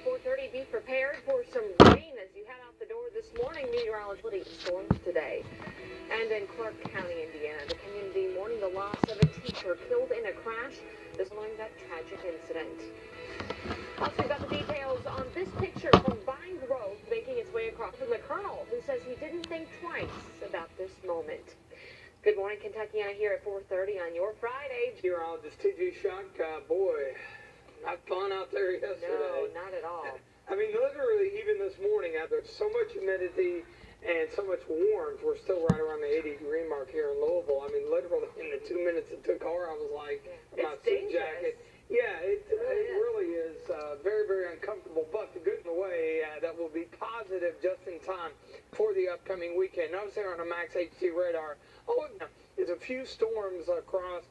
at 4:30. Be prepared for some rain as you head out the door this morning. Meteorology storms today. And in Clark County, Indiana, the community mourning the loss of a teacher killed in a crash following that tragic incident. Also, we've got the details on this picture from Vine Grove making its way across from the Colonel, who says he didn't think twice about this moment. Good morning, Kentuckiana, here at 4:30 on your Friday. Meteorologist TJ Shock, boy, not fun out there yesterday. No, not at all. I mean, literally, even this morning, there's so much humidity and so much warmth. We're still right around the 80-degree mark here in Louisville. I mean, literally, in the 2 minutes it took car, I was like, my suit jacket. Yeah, it really is very, very uncomfortable. But the good in the way that will be positive just in time for the upcoming weekend. Notice there on a Max HT radar, there's a few storms across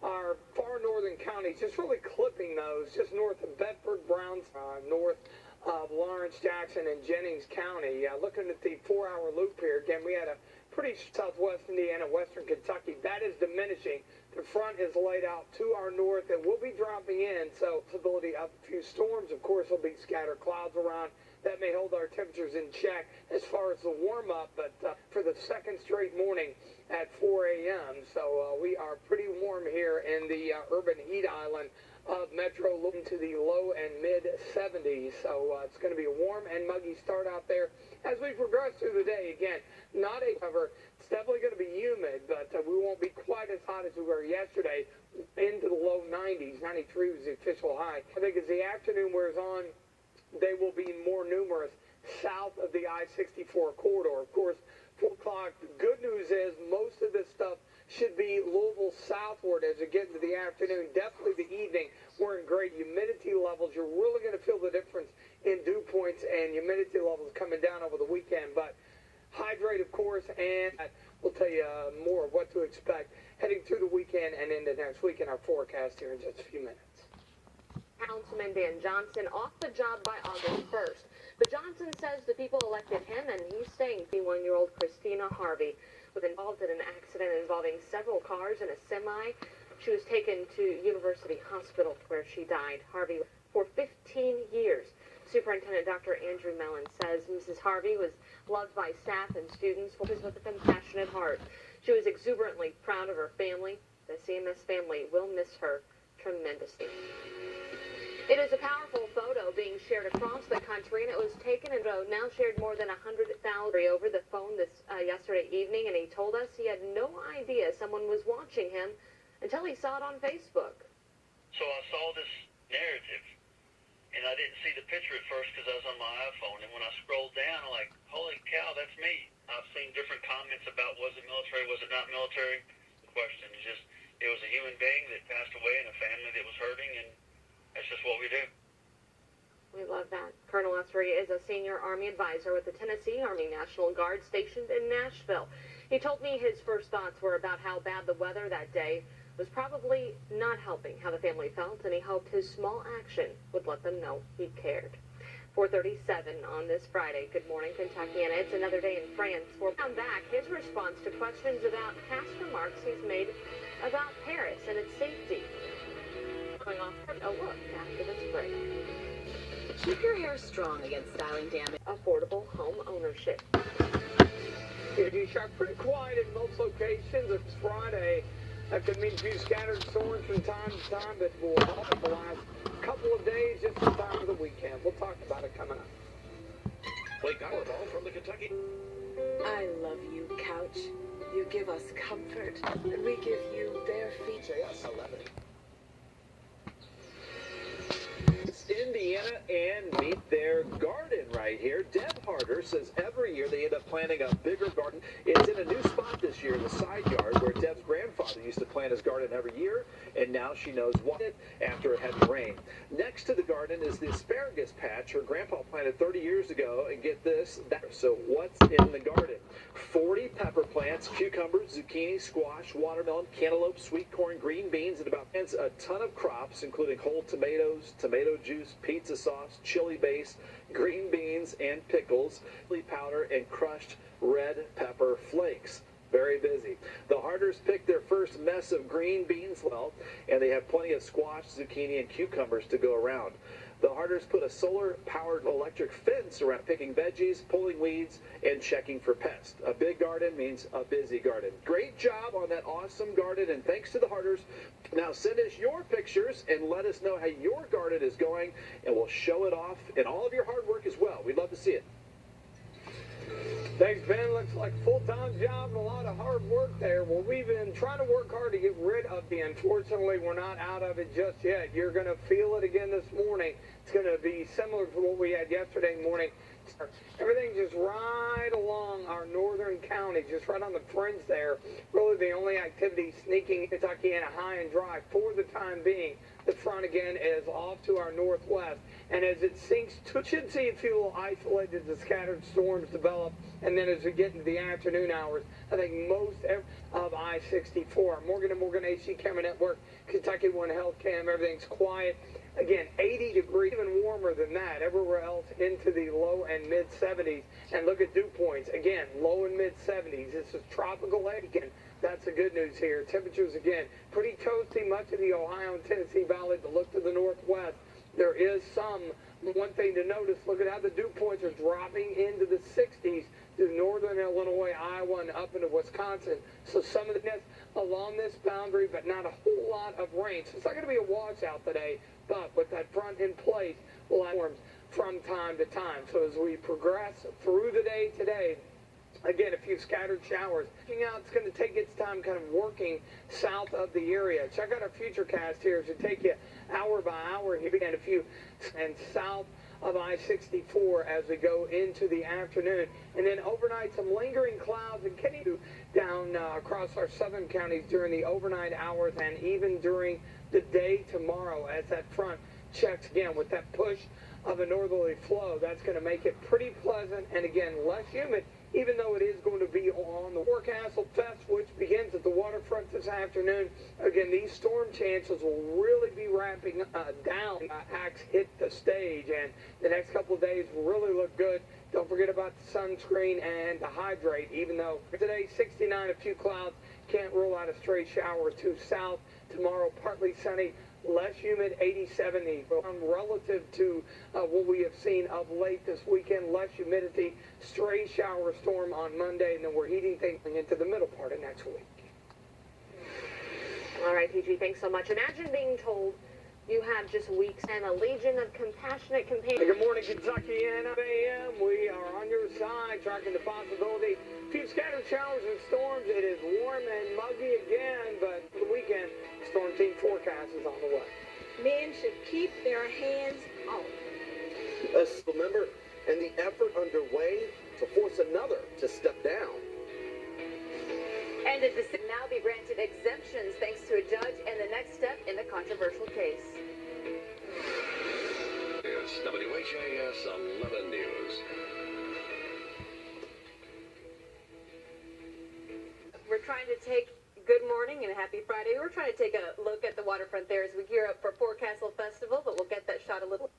our far northern counties, just really clipping those, just north of Bedford, Browns, north of Lawrence, Jackson, and Jennings County. Looking at the 4-hour loop here, again, we had a pretty southwest Indiana, western Kentucky. That is diminishing. The front is laid out to our north and will be dropping in, so possibility of a few storms. Of course, there'll be scattered clouds around. That may hold our temperatures in check as far as the warm-up, but for the second straight morning at 4 a.m. So we are pretty warm here in the urban heat island of Metro, looking to the low and mid-70s. So it's going to be a warm and muggy start out there as we progress through the day. Again, not a cover. It's definitely going to be humid, but we won't be quite as hot as we were yesterday, into the low 90s. 93 was the official high. I think as the afternoon wears on, they will be more numerous south of the I-64 corridor. Of course, 4 o'clock, the good news is most of this stuff should be Louisville southward as we get into the afternoon. Definitely the evening, we're in great humidity levels. You're really going to feel the difference in dew points and humidity levels coming down over the weekend. But hydrate, of course, and we'll tell you more of what to expect heading through the weekend and into next week in our forecast here in just a few minutes. Councilman Dan Johnson off the job by August 1st. But Johnson says the people elected him, and he's staying. 51-year-old Christina Harvey was involved in an accident involving several cars and a semi. She was taken to University Hospital where she died. Harvey for 15 years. Superintendent Dr. Andrew Mellon says Mrs. Harvey was loved by staff and students with a compassionate heart. She was exuberantly proud of her family. The CMS family will miss her tremendously. It is a powerful photo being shared across the country, and it was taken and now shared more than 100,000 over the phone yesterday evening, and he told us he had no idea someone was watching him until he saw it on Facebook. So I saw this narrative, and I didn't see the picture at first because I was on my iPhone, and when I scrolled down, I'm like, holy cow, that's me. I've seen different comments about was it military, was it not military. The question is just, it was a human being that passed away and a family that was hurting, and that's just what we do. We love that. Colonel Esri is a senior Army advisor with the Tennessee Army National Guard stationed in Nashville. He told me his first thoughts were about how bad the weather that day was probably not helping how the family felt, and he hoped his small action would let them know he cared. 4:37 on this Friday. Good morning, Kentuckiana. It's another day in France. We'll come back. His response to questions about past remarks he's made about Paris and its safety. Going off a look after this break. Keep your hair strong against styling damage. Affordable home ownership. Sharp, pretty quiet in most locations. It's Friday. That could mean a few scattered storms from time to time, but will help the last couple of days just in time for the weekend. We'll talk about it coming up. Play Powerball from the Kentucky. I love you, Couch. You give us comfort, and we give you bare feet. WHAS 11. Indiana and meet their garden right here. Deb Harder says every year they end up planting a bigger garden. It's in a new spot this year, the side yard, where Deb's grandfather used to plant his garden every year, and now she knows what it after a heavy rain. Next to the garden is the asparagus patch her grandpa planted 30 years ago, and get this, that. So what's in the garden? 40 pepper plants, cucumbers, zucchini, squash, watermelon, cantaloupe, sweet corn, green beans, and about a ton of crops, including whole tomatoes, tomato juice, pizza sauce, chili base, green beans and pickles, chili powder, and crushed red pepper flakes. Very busy. The Harders picked their first mess of green beans well, and they have plenty of squash, zucchini, and cucumbers to go around. The Harders put a solar-powered electric fence around picking veggies, pulling weeds, and checking for pests. A big garden means a busy garden. Great job on that awesome garden, and thanks to the Harders. Now send us your pictures and let us know how your garden is going, and we'll show it off and all of your hard work as well. We'd love to see it. Thanks, Ben. Looks like a full-time job and a lot of hard work there. Well, we've been trying to work hard to get rid of the. Unfortunately, we're not out of it just yet. You're going to feel it again this morning. It's going to be similar to what we had yesterday morning. Everything just right along our northern county, just right on the fringe there. Really the only activity sneaking Kentuckiana high and dry for the time being. The front again is off to our northwest. And as it sinks to, should see a few little isolated to scattered storms develop. And then as we get into the afternoon hours, I think most of I-64, Morgan & Morgan AC Camera Network, Kentucky One Health Cam, everything's quiet. Again, 80 degrees, even warmer than that. Everywhere else into the low and mid 70s. And look at dew points. Again, low and mid 70s. This is tropical again. That's the good news here. Temperatures, again, pretty toasty, much of the Ohio and Tennessee Valley, but look to the northwest. There is one thing to notice, look at how the dew points are dropping into the 60s through northern Illinois, Iowa, and up into Wisconsin. So some of the nets along this boundary, but not a whole lot of rain. So it's not going to be a washout today, but with that front in place, we'll have storms from time to time. So as we progress through the day today, again, a few scattered showers. It's going to take its time kind of working south of the area. Check out our future cast here. It should take you hour by hour here and a few and south of I-64 as we go into the afternoon. And then overnight, some lingering clouds and continue down across our southern counties during the overnight hours and even during the day tomorrow as that front checks again with that push of a northerly flow. That's going to make it pretty pleasant and again less humid, even though it is going to be on the Forecastle Fest, which begins at the waterfront this afternoon. Again, these storm chances will really be ramping down. Acts hit the stage, and the next couple of days will really look good. Don't forget about the sunscreen and to hydrate, even though today 69, a few clouds. Can't rule out a stray shower or two south. Tomorrow, partly sunny. Less humid, 87 relative to what we have seen of late this weekend. Less humidity, stray shower storm on Monday, and then we're heating things into the middle part of next week. All right, PG, thanks so much. Imagine being told you have just weeks and a legion of compassionate companions. Good morning, Kentuckiana AM. We are on your side, tracking the possibility. A few scattered showers and storms. It is warm and muggy again, but for the weekend, storm team forecast is on the way. Men should keep their hands off. Remember, and the effort underway to force another to step down. And it will now be granted exemptions thanks to a judge and the next step in the controversial case. It's WHAS 11 News. We're trying to take, good morning and happy Friday. We're trying to take a look at the waterfront there as we gear up for Forecastle Festival, but we'll get that shot a little